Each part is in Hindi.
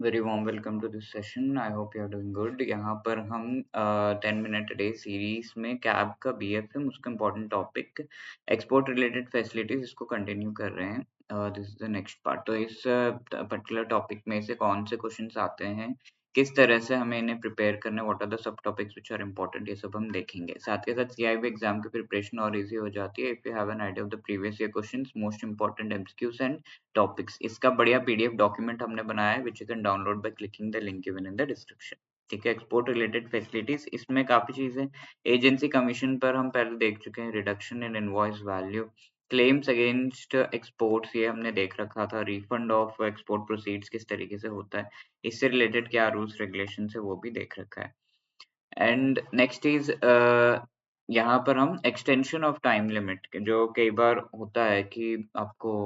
Very warm welcome to this session. I hope you are doing good. यहाँ पर हम 10 मिनट डे सीरीज में कैब का बीएफएम उसका important topic export related facilities इसको कंटिन्यू कर रहे हैं। This is the next part. तो इस पर्टिकुलर टॉपिक में से कौन से क्वेश्चंस आते हैं, किस तरह से हमें इन्हें प्रिपेयर करना है, what are the sub topics which are important, ये सब हम देखेंगे। साथ के साथ सीआईबी एग्जाम की प्रिपरेशन और इजी हो जाती है if you have an idea of the previous year questions, most important MCQs and topics. इसका बढ़िया पीडीएफ डॉक्यूमेंट हमने बनाया है which you can download by clicking the link given in the description. ठीक है, एक्सपोर्ट रिलेटेड फैसिलिटीज इसमें काफी चीजें, एजेंसी कमीशन पर हम पहले देख चुके हैं, reduction in invoice value, claims against exports ये हमने देख रखा था, रिफंड ऑफ एक्सपोर्ट प्रोसीड्स किस तरीके से होता है, इससे रिलेटेड क्या रूल्स रेगुलेशन है वो भी देख रखा है। एंड नेक्स्ट इज यहाँ पर हम एक्सटेंशन ऑफ टाइम लिमिट, जो कई बार होता है कि आपको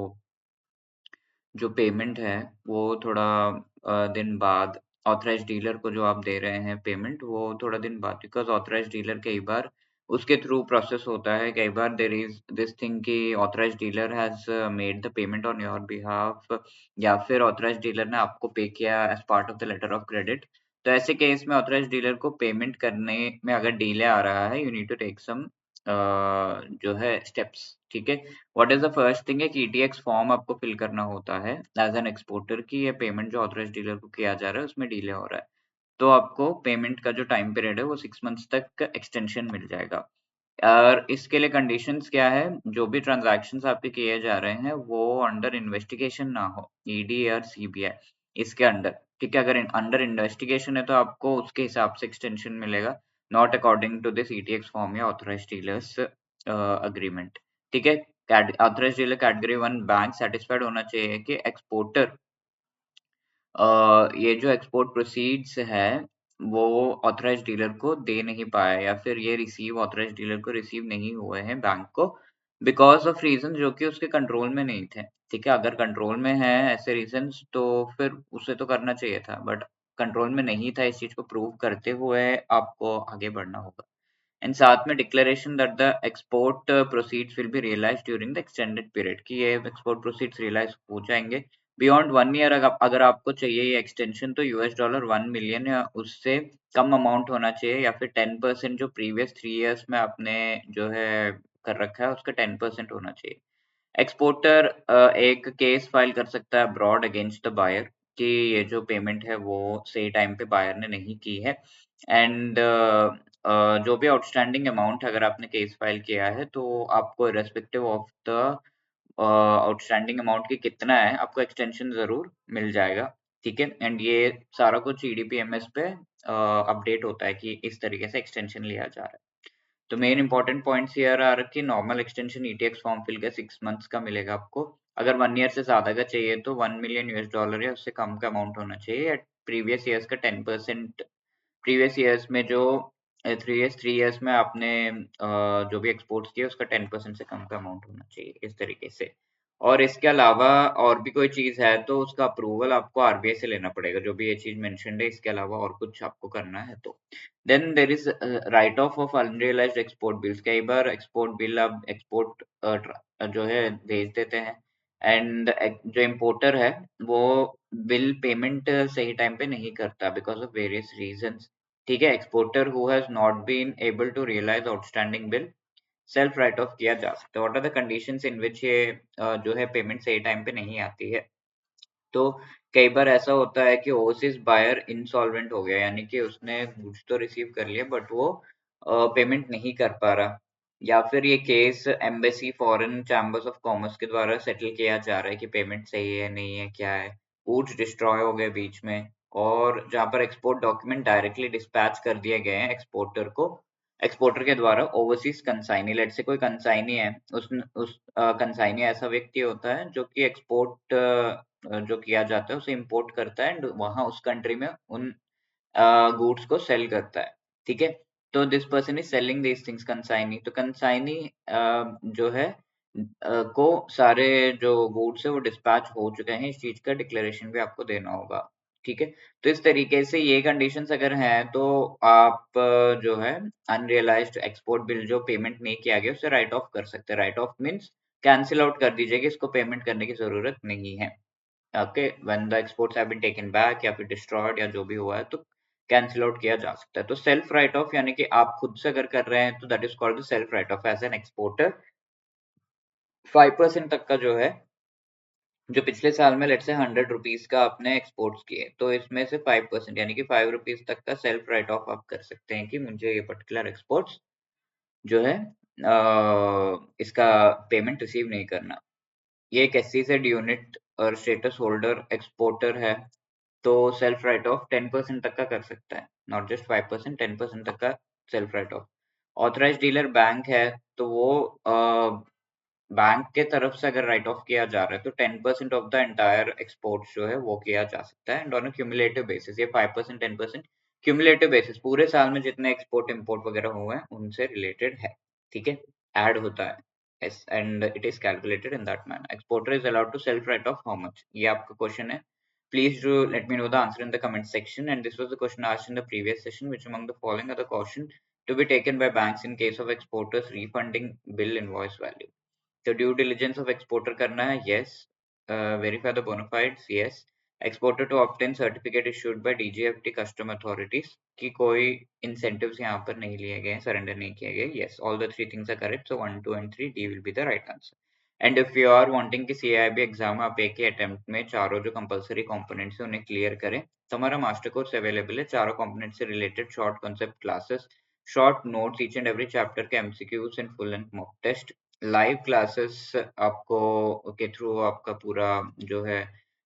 जो पेमेंट है वो थोड़ा दिन बाद ऑथराइज्ड डीलर को जो आप दे रहे हैं पेमेंट, वो थोड़ा दिन बाद, बिकॉज़ ऑथराइज्ड डीलर कई बार उसके थ्रू प्रोसेस होता है। कई बार देयर इज़ दिस थिंग कि authorised dealer has made the payment on your behalf, या फिर ऑथराइज्ड डीलर ने आपको पे किया as part of the letter of credit. तो ऐसे केस में ऑथराइज्ड डीलर को पेमेंट करने में अगर डिले आ रहा है, you need to take some जो है स्टेप्स। ठीक है, what is the first thing है कि ईटीएक्स फॉर्म आपको फिल करना होता है एज एन एक्सपोर्टर की ये पेमेंट जो ऑथराइज्ड डीलर को किया जा रहा है उसमें डिले हो रहा है, तो आपको पेमेंट का जो टाइम पीरियड है वो 6 मंथ्स तक एक्सटेंशन मिल जाएगा। और इसके लिए कंडीशंस क्या है, जो भी ट्रांजैक्शंस आपके किए जा रहे हैं वो अंडर इन्वेस्टिगेशन ना हो, ईडी और सीबीआई इसके अंडर। ठीक है, अगर अंडर इन्वेस्टिगेशन है तो आपको उसके हिसाब से एक्सटेंशन मिलेगा, not according to this ETX form या ऑथराइज्ड डीलर्स अग्रीमेंट। ठीक है, authorised dealer category 1 bank satisfied होना चाहिए कि एक्सपोर्टर ये जो एक्सपोर्ट प्रोसीड्स है वो ऑथराइज्ड डीलर को दे नहीं पाया, या फिर ये रिसीव ऑथराइज्ड डीलर को रिसीव नहीं हुए हैं बैंक को, बिकॉज ऑफ रीजन जो कि उसके कंट्रोल में नहीं थे। ठीक है, अगर कंट्रोल में है ऐसे रीजंस तो फिर उसे तो करना चाहिए था, बट कंट्रोल में नहीं था, इस चीज को प्रूव करते हुए आपको आगे बढ़ना होगा। एंड साथ में declaration that the export proceeds will be realised during the extended period, कि ये एक्सपोर्ट प्रोसीड्स रियलाइज हो जाएंगे बियॉन्ड 1 ईयर। अगर आपको चाहिए ये एक्सटेंशन तो $1 1 मिलियन या उससे कम अमाउंट होना चाहिए, या फिर 10% जो प्रीवियस 3 इयर्स में आपने जो है कर रखा है उसका 10% होना चाहिए। एक्सपोर्टर एक केस फाइल कर सकता है अब्रॉड अगेंस्ट द बायर कि ये जो पेमेंट है वो सही टाइम पे बायर ने नहीं की है। एंड जो भी आउटस्टैंडिंग अमाउंट अगर आपने केस फाइल किया है तो आपको irrespective of the outstanding amount की कितना है, आपको एक्सटेंशन जरूर मिल जाएगा। ठीक है, एंड ये सारा कुछ ईडीपीएमएस पे अपडेट होता है कि इस तरीके से एक्सटेंशन लिया जा रहा है। तो main important points here are कि normal extension ETX form fill का 6 मंथ्स का मिलेगा आपको। अगर 1 ईयर से ज्यादा का चाहिए तो $1 मिलियन या उससे कम का अमाउंट होना चाहिए, प्रीवियस ईयर्स का 10%। प्रीवियस ईयर्स में जो 3 इयर्स में आपने जो भी एक्सपोर्ट्स किए उसका 10% से कम का अमाउंट होना चाहिए, इस तरीके से। और इसके अलावा और भी कोई चीज है तो उसका अप्रूवल आपको आरबीआई से लेना पड़ेगा, जो भी ये चीज मेंशन्ड है, इसके अलावा और कुछ आपको करना है तो। Then there is write off unrealised export bills. कई बार एक्सपोर्ट बिल आप एक्सपोर्ट जो है भेज देते हैं, एंड जो इम्पोर्टर है वो बिल पेमेंट सही टाइम पे नहीं करता बिकॉज ऑफ वेरियस रीजंस। ठीक है, exporter who has not been able to realise outstanding bill self write off किया जा सकता है। What are the conditions in which ये जो है पेमेंट सही टाइम पे नहीं आती है। तो कई बार ऐसा होता है कि ओवरसीज बायर इंसॉल्वेंट हो गया, यानी कि उसने गुड्स तो रिसीव कर लिया बट वो पेमेंट नहीं कर पा रहा, या फिर ये case embassy foreign chambers of commerce के द्वारा सेटल किया जा रहा है कि पेमेंट सही है नहीं है क्या है, गुड्स डिस्ट्रॉय हो गए बीच में, और जहाँ पर एक्सपोर्ट डॉक्यूमेंट डायरेक्टली डिस्पैच कर दिए गए हैं एक्सपोर्टर को, एक्सपोर्टर के द्वारा ओवरसीज कंसाइनी, लेट से कोई कंसाइनी है, उस कंसाइनी ऐसा व्यक्ति होता है जो कि एक्सपोर्ट जो किया जाता है उसे इंपोर्ट करता है एंड वहां उस कंट्री में उन गुड्स को सेल करता है। ठीक है, तो this person is selling these things consignee. तो कंसाइनी जो है को सारे जो गुड्स है वो डिस्पैच हो चुके हैं, इस चीज का डिक्लेरेशन भी आपको देना होगा। ठीक है, तो इस तरीके से ये कंडीशंस अगर हैं तो आप जो है अनरियलाइज्ड एक्सपोर्ट बिल जो पेमेंट नहीं किया गया उसे राइट ऑफ कर सकते हैं। Right of means cancel out कर दीजिए कि इसको पेमेंट करने की जरूरत नहीं है। Okay, when the exports have been taken back या फिर डिस्ट्रॉयड या जो भी हुआ है तो कैंसिल आउट किया जा सकता है। तो सेल्फ राइट ऑफ यानी कि आप खुद से अगर कर रहे हैं तो that is called the self write off. As an exporter 5% तक का जो है, जो पिछले साल में लेट से 100 रुपीज का आपने एक्सपोर्ट्स किए तो इसमें से 5% यानी कि 5 रुपीज तक का सेल्फ राइट ऑफ आप कर सकते हैं कि मुझे ये पर्टिकुलर एक्सपोर्ट्स जो है इसका पेमेंट रिसीव नहीं करना। ये एक SEZ यूनिट और स्टेटस होल्डर एक्सपोर्टर है तो सेल्फ राइट ऑफ 10% तक का कर सकता है, नॉट जस्ट 5%, 10% तक का self write of. Authorised dealer bank है तो वो बैंक के तरफ से अगर राइट ऑफ किया जा रहा है तो 10% ऑफ द एंटायर एक्सपोर्ट जो है वो किया जा सकता है, एंड ऑन क्यूमुलेटिव बेसिस। ये 5% 10% क्यूमुलेटिव बेसिस पूरे साल में जितने एक्सपोर्ट इंपोर्ट वगैरह हुए हैं उनसे रिलेटेड है, ठीक है, ऐड होता है। yes, and it is calculated in that manner. Exporter is allowed to self write off how much? ये आपका क्वेश्चन है। Please do let me know the answer in the comment section. And this was the question asked in the previous session. Which among the following are the caution to be taken by banks in case of exporters refunding bill invoice value? तो ड्यू डिलिजेंस ऑफ एक्सपोर्टर करना है, yes. Verify the bona fides, yes. Exporter to obtain certificate issued by DGFT custom authorities कि कोई इंसेंटिव्स यहाँ पर नहीं लिए गए, सरेंडर नहीं किए गए, yes. All the three things are correct, so 1 2 and 3 D will be the right answer. And if you are wanting कि CIB एग्जाम आप एक ही अटेम्प्ट में चारों जो कंपलसरी कंपोनेंट्स है उन्हें क्लियर करें तो हमारा मास्टर कोर्स अवेलेबल है। चारों कंपोनेंट से related short concept classes, short notes each and every chapter के MCQs and full and mock test, live classes आपको के थ्रू आपका पूरा जो है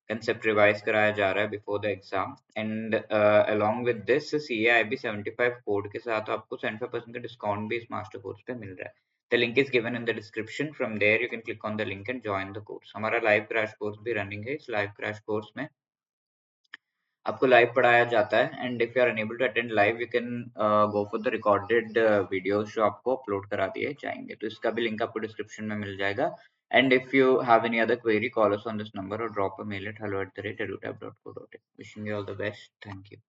कंसेप्ट रिवाइज कराया जा रहा है before the exam. And along with this CAIB 75 code के साथ आपको 75% का डिस्काउंट भी इस मास्टर कोर्स पे मिल रहा है। The link is given in the description, from there you can click on the link and join the course. हमारा लाइव क्रैश कोर्स भी रनिंग है। इस लाइव क्रैश कोर्स में आपको लाइव पढ़ाया जाता है, and if you are unable to attend live you can go for the recorded videos जो आपको अपलोड करा दिए जाएंगे। तो इसका भी लिंक आपको डिस्क्रिप्शन में मिल जाएगा। And if you have any other query call us on this number और drop a mail at hello@edutap.co.in। Wishing you all the best, thank you.